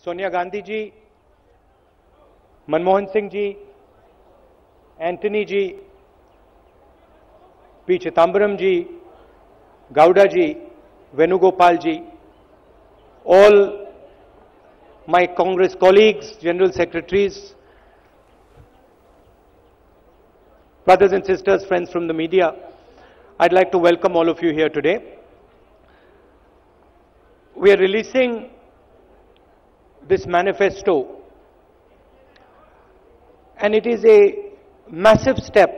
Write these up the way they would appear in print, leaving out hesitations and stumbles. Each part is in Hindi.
Sonia Gandhi ji, Manmohan Singh ji, Antony ji, P Chidambaram ji, Gowda ji, Venugopal ji, all my Congress colleagues, general secretaries, brothers and sisters, friends from the media, I'd like to welcome all of you here today. We are releasing this manifesto, and it is a massive step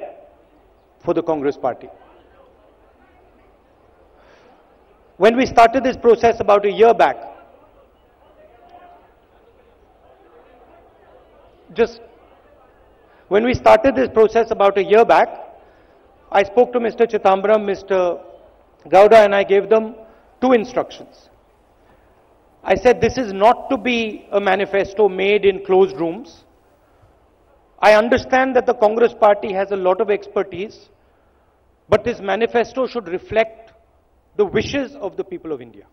for the Congress party. When we started this process about a year back, I spoke to Mr. Chidambaram, Mr. Gowda, and I gave them two instructions. I said this is not to be a manifesto made in closed rooms. I understand that the Congress party has a lot of expertise, but this manifesto should reflect the wishes of the people of India.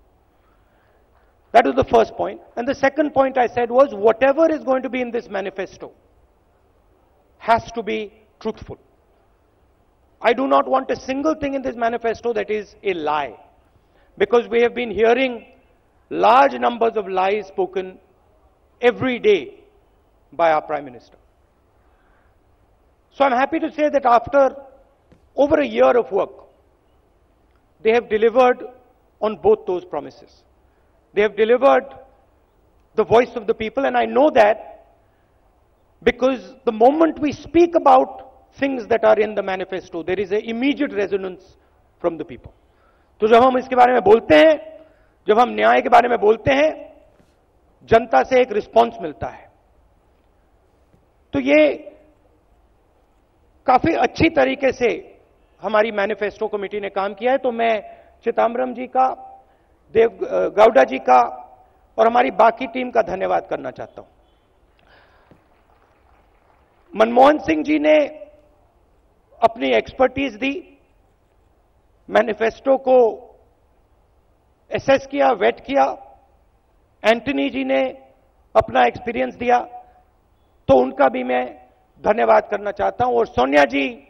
That was the first point. And the second point I said was, whatever is going to be in this manifesto has to be truthful. I do not want a single thing in this manifesto that is a lie, because we have been hearing large numbers of lies spoken every day by our Prime Minister. So I'm happy to say that after over a year of work, they have delivered on both those promises. They have delivered the voice of the people, and I know that because the moment we speak about things that are in the manifesto, there is an immediate resonance from the people. तो जब हम इसके बारे में बोलते हैं, जब हम न्याय के बारे में बोलते हैं, जनता से एक रिस्पांस मिलता है. तो ये काफी अच्छी तरीके से हमारी मैनिफेस्टो कमेटी ने काम किया है. तो मैं चिदम्बरम जी का, गौडा जी का और हमारी बाकी टीम का धन्यवाद करना चाहता हूं. मनमोहन सिंह जी ने अपनी एक्सपर्टीज दी, मैनिफेस्टो को एसेस किया, वेट किया. एंटनी जी ने अपना एक्सपीरियंस दिया, तो उनका भी मैं धन्यवाद करना चाहता हूं. और सोनिया जी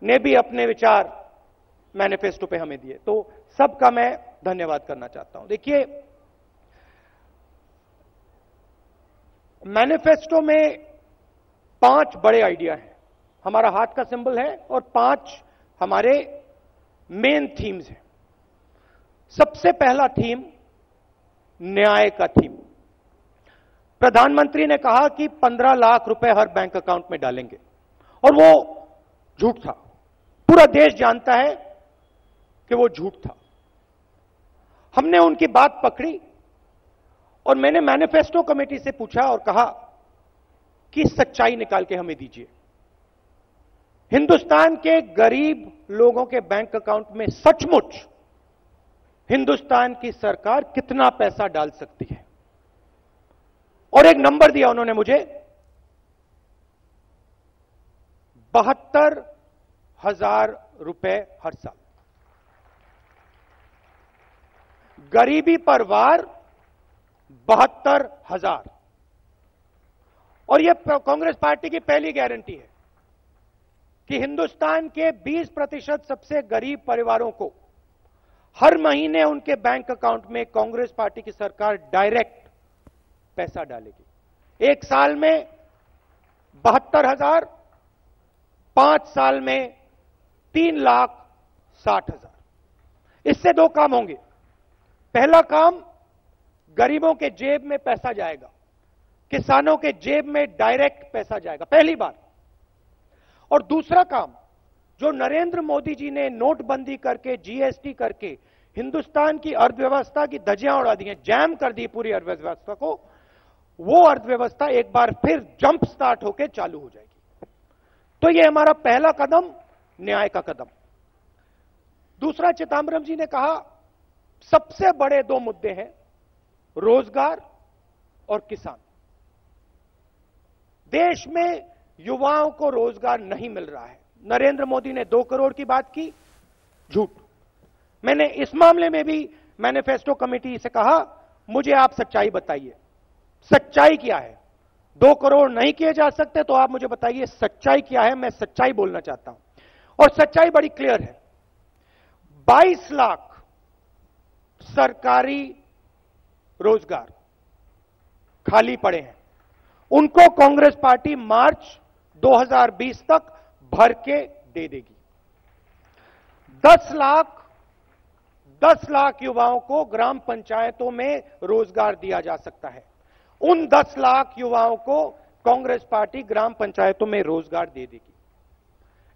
ने भी अपने विचार मैनिफेस्टो पे हमें दिए, तो सबका मैं धन्यवाद करना चाहता हूं. देखिए, मैनिफेस्टो में 5 बड़े आइडिया हैं. हमारा हाथ का सिंबल है और 5 हमारे मेन थीम्स हैं. सबसे पहला थीम न्याय का थीम. प्रधानमंत्री ने कहा कि 15 लाख रुपए हर बैंक अकाउंट में डालेंगे, और वो झूठ था. पूरा देश जानता है कि वो झूठ था. हमने उनकी बात पकड़ी और मैंने मैनिफेस्टो कमेटी से पूछा और कहा कि सच्चाई निकाल के हमें दीजिए. हिंदुस्तान के गरीब लोगों के बैंक अकाउंट में सचमुच हिंदुस्तान की सरकार कितना पैसा डाल सकती है. और एक नंबर दिया उन्होंने मुझे, 72,000 रुपए हर साल. गरीबी पर वार 72,000. और यह कांग्रेस पार्टी की पहली गारंटी है कि हिंदुस्तान के 20% सबसे गरीब परिवारों को हर महीने उनके बैंक अकाउंट में कांग्रेस पार्टी की सरकार डायरेक्ट पैसा डालेगी. एक साल में 72,000, 5 साल में 3,60,000. इससे 2 काम होंगे. पहला काम, गरीबों के जेब में पैसा जाएगा, किसानों के जेब में डायरेक्ट पैसा जाएगा, पहली बार. और दूसरा काम, जो नरेंद्र मोदी जी ने नोटबंदी करके, जीएसटी करके हिंदुस्तान की अर्थव्यवस्था की धज्जियां उड़ा दी हैं, जैम कर दी पूरी अर्थव्यवस्था को, वो अर्थव्यवस्था एक बार फिर जंप स्टार्ट होकर चालू हो जाएगी. तो ये हमारा पहला कदम, न्याय का कदम. दूसरा, चिदम्बरम जी ने कहा सबसे बड़े 2 मुद्दे हैं, रोजगार और किसान. देश में युवाओं को रोजगार नहीं मिल रहा है. नरेंद्र मोदी ने 2 करोड़ की बात की, झूठ. मैंने इस मामले में भी मैनिफेस्टो कमेटी से कहा, मुझे आप सच्चाई बताइए. सच्चाई क्या है? 2 करोड़ नहीं किए जा सकते तो आप मुझे बताइए सच्चाई क्या है? मैं सच्चाई बोलना चाहता हूं और सच्चाई बड़ी क्लियर है। 22 लाख सरकारी रोजगार खाली पड़े हैं, उनको कांग्रेस पार्टी मार्च 2020 तक भर के दे देगी। 10 लाख युवाओं को ग्राम पंचायतों में रोजगार दिया जा सकता है। उन 10 लाख युवाओं को कांग्रेस पार्टी ग्राम पंचायतों में रोजगार दे देगी।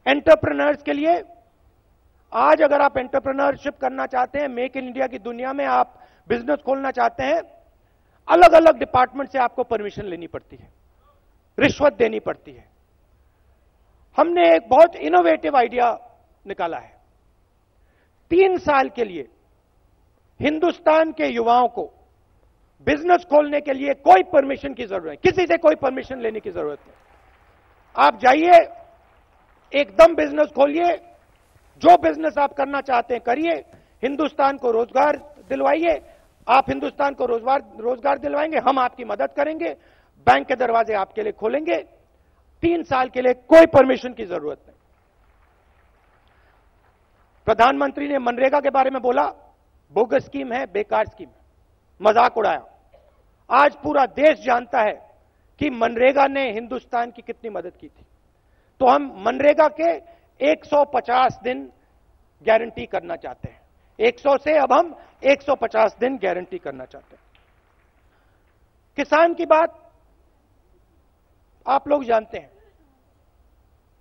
एंटरप्रेन्योर्स के लिए, आज अगर आप एंटरप्रेन्योरशिप करना चाहते हैं, मेक इन इंडिया की दुनिया में आप बिजनेस खोलना चाहते हैं, अलग अलग डिपार्टमेंट से आपको परमिशन लेनी पड़ती है, रिश्वत देनी पड़ती है। हमने एक बहुत इनोवेटिव आइडिया निकाला है। 3 साल के लिए हिंदुस्तान के युवाओं को बिजनेस खोलने के लिए कोई परमिशन की जरूरत नहीं, किसी से कोई परमिशन लेने की जरूरत नहीं। आप जाइए, एकदम बिजनेस खोलिए, जो बिजनेस आप करना चाहते हैं करिए, हिंदुस्तान को रोजगार दिलवाइए। आप हिंदुस्तान को रोजगार दिलवाएंगे, हम आपकी मदद करेंगे, बैंक के दरवाजे आपके लिए खोलेंगे। 3 साल के लिए कोई परमिशन की जरूरत नहीं। प्रधानमंत्री ने मनरेगा के बारे में बोला, बोगस स्कीम है, बेकार स्कीम है, मजाक उड़ाया। आज पूरा देश जानता है कि मनरेगा ने हिंदुस्तान की कितनी मदद की थी। तो हम मनरेगा के 150 दिन गारंटी करना चाहते हैं। 100 से अब हम 150 दिन गारंटी करना चाहते हैं। किसान की बात आप लोग जानते हैं।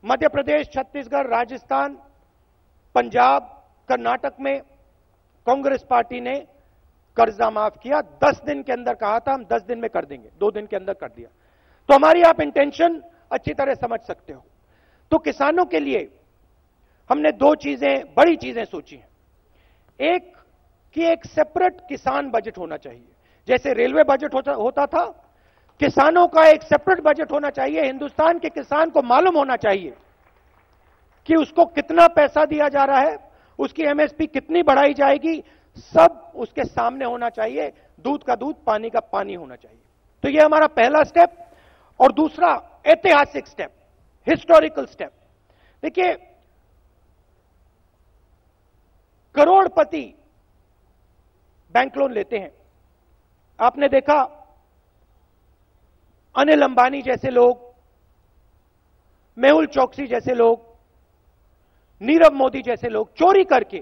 मध्य प्रदेश, छत्तीसगढ़, राजस्थान, पंजाब, कर्नाटक में कांग्रेस पार्टी ने कर्जा माफ किया। 10 दिन के अंदर कहा था, हम 10 दिन में कर देंगे, 2 दिन के अंदर कर दिया। तो हमारी आप इंटेंशन अच्छी तरह समझ सकते हो। तो किसानों के लिए हमने 2 चीजें, बड़ी चीजें सोची हैं। एक कि एक सेपरेट किसान बजट होना चाहिए, जैसे रेलवे बजट होता था, किसानों का एक सेपरेट बजट होना चाहिए। हिंदुस्तान के किसान को मालूम होना चाहिए कि उसको कितना पैसा दिया जा रहा है, उसकी एमएसपी कितनी बढ़ाई जाएगी, सब उसके सामने होना चाहिए। दूध का दूध, पानी का पानी होना चाहिए। तो यह हमारा पहला स्टेप। और दूसरा ऐतिहासिक स्टेप, हिस्टोरिकल स्टेप। देखिए, करोड़पति बैंक लोन लेते हैं। आपने देखा, अनिल अंबानी जैसे लोग, मेहुल चोकसी जैसे लोग, नीरव मोदी जैसे लोग चोरी करके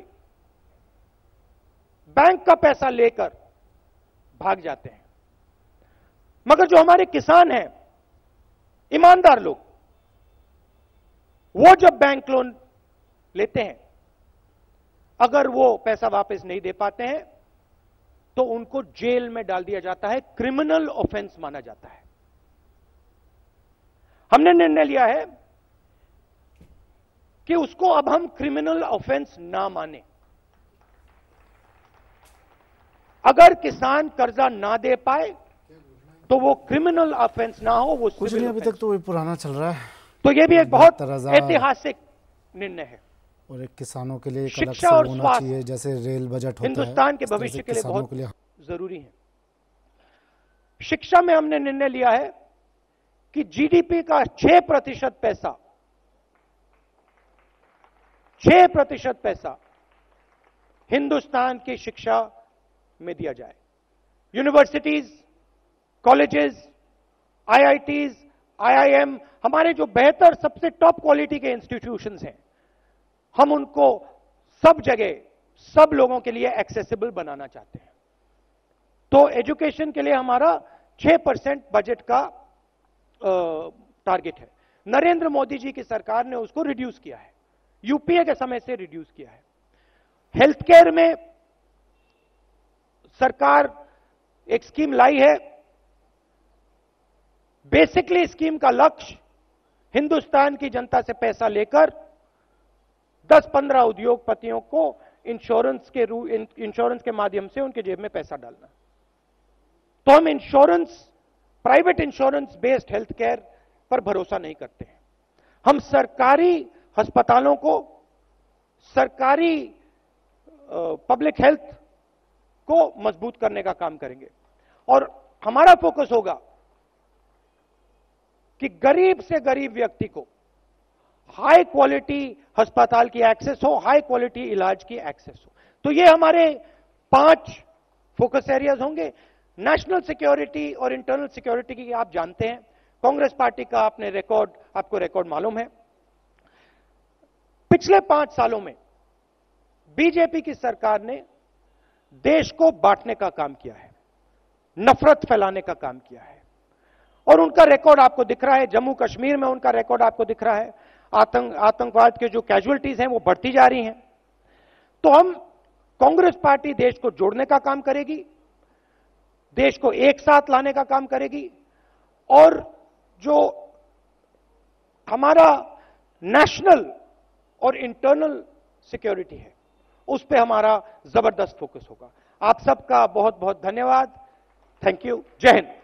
बैंक का पैसा लेकर भाग जाते हैं। मगर जो हमारे किसान हैं, ईमानदार लोग, वो जब बैंक लोन लेते हैं, अगर वो पैसा वापस नहीं दे पाते हैं तो उनको जेल में डाल दिया जाता है, क्रिमिनल ऑफेंस माना जाता है। हमने निर्णय लिया है कि उसको अब हम क्रिमिनल ऑफेंस ना माने। अगर किसान कर्जा ना दे पाए तो वो क्रिमिनल ऑफेंस ना हो, वो कुछ नहीं, अभी तक तो पुराना चल रहा है। तो ये भी एक बहुत ऐतिहासिक निर्णय है और एक किसानों के लिए एक अलग शिक्षा से और होना स्वास्थ्य चाहिए, जैसे रेल बजट होता है, हिंदुस्तान के भविष्य के लिए बहुत जरूरी है। शिक्षा में हमने निर्णय लिया है कि जीडीपी का 6% पैसा, 6% पैसा हिंदुस्तान की शिक्षा में दिया जाए। यूनिवर्सिटीज, कॉलेजेस, आईआईटीज, आईआईएम, हमारे जो बेहतर सबसे टॉप क्वालिटी के इंस्टीट्यूशंस हैं, हम उनको सब जगह, सब लोगों के लिए एक्सेसिबल बनाना चाहते हैं। तो एजुकेशन के लिए हमारा 6% बजट का टारगेट है। नरेंद्र मोदी जी की सरकार ने उसको रिड्यूस किया है, यूपीए के समय से रिड्यूस किया है। हेल्थ केयर में सरकार एक स्कीम लाई है। बेसिकली स्कीम का लक्ष्य हिंदुस्तान की जनता से पैसा लेकर 10-15 उद्योगपतियों को इंश्योरेंस के माध्यम से उनके जेब में पैसा डालना। तो हम insurance, private insurance based health care पर भरोसा नहीं करते हैं। हम सरकारी अस्पतालों को, सरकारी पब्लिक हेल्थ को मजबूत करने का काम करेंगे। और हमारा फोकस होगा कि गरीब से गरीब व्यक्ति को हाई क्वालिटी अस्पताल की एक्सेस हो, हाई क्वालिटी इलाज की एक्सेस हो। तो ये हमारे 5 फोकस एरियाज होंगे। नेशनल सिक्योरिटी और इंटरनल सिक्योरिटी की आप जानते हैं, कांग्रेस पार्टी का आपको रिकॉर्ड मालूम है। पिछले 5 सालों में बीजेपी की सरकार ने देश को बांटने का काम किया है, नफरत फैलाने का काम किया है, और उनका रिकॉर्ड आपको दिख रहा है। जम्मू कश्मीर में उनका रिकॉर्ड आपको दिख रहा है। आतंकवाद के जो कैजुअलिटीज हैं वो बढ़ती जा रही हैं। तो हम कांग्रेस पार्टी देश को जोड़ने का काम करेगी, देश को एक साथ लाने का काम करेगी, और जो हमारा नेशनल और इंटरनल सिक्योरिटी है उस पे हमारा जबरदस्त फोकस होगा। आप सबका बहुत बहुत धन्यवाद। Thank you. जय हिंद।